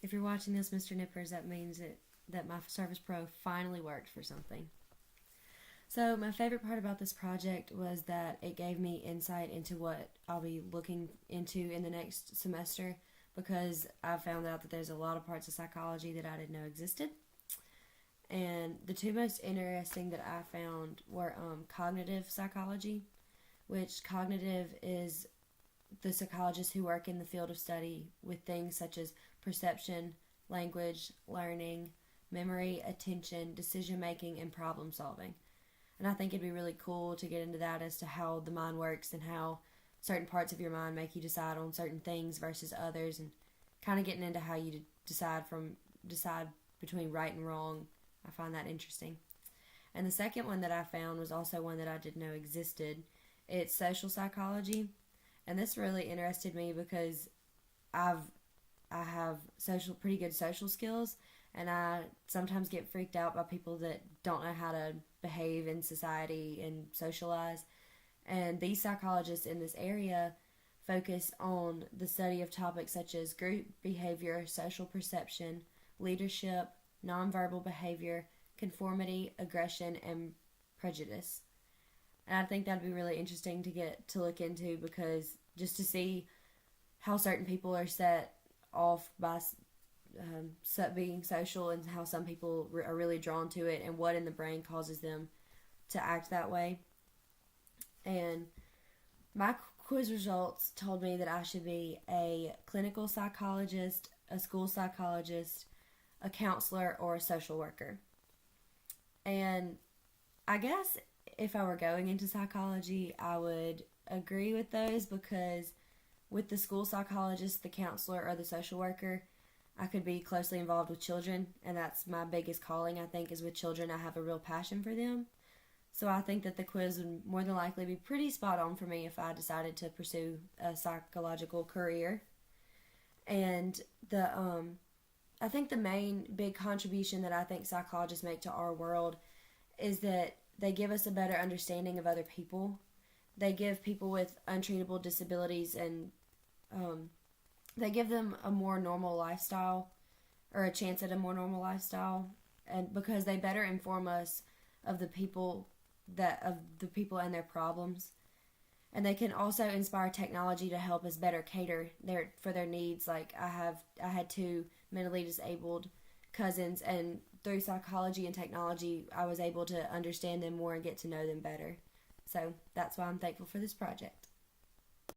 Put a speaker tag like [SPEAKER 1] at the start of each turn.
[SPEAKER 1] If you're watching this, Mr. Nippers, that means that my Surface Pro finally worked for something. So my favorite part about this project was that it gave me insight into what I'll be looking into in the next semester, because I found out that there's a lot of parts of psychology that I didn't know existed. And the two most interesting that I found were cognitive psychology, which cognitive is the psychologists who work in the field of study with things such as perception, language, learning, memory, attention, decision making, and problem solving. And I think it'd be really cool to get into that as to how the mind works and how certain parts of your mind make you decide on certain things versus others, and kind of getting into how you decide between right and wrong. I find that interesting. And the second one that I found was also one that I didn't know existed. It's social psychology. And this really interested me because I have pretty good social skills, and I sometimes get freaked out by people that don't know how to behave in society and socialize. And these psychologists in this area focus on the study of topics such as group behavior, social perception, leadership, nonverbal behavior, conformity, aggression, and prejudice. And I think that'd be really interesting to get to look into, because just to see how certain people are set off by being social, and how some people are really drawn to it, and what in the brain causes them to act that way. And my quiz results told me that I should be a clinical psychologist, a school psychologist, a counselor, or a social worker. And I guess if I were going into psychology, I would agree with those, because with the school psychologist, the counselor, or the social worker, I could be closely involved with children, and that's my biggest calling, I think, is with children. I have a real passion for them. So I think that the quiz would more than likely be pretty spot on for me if I decided to pursue a psychological career. And I think the main big contribution that I think psychologists make to our world is that they give us a better understanding of other people. They give people with untreatable disabilities, and they give them a more normal lifestyle, or a chance at a more normal lifestyle, and because they better inform us of the people and their problems. And they can also inspire technology to help us better cater for their needs. Like I had two mentally disabled cousins, and through psychology and technology, I was able to understand them more and get to know them better. So that's why I'm thankful for this project.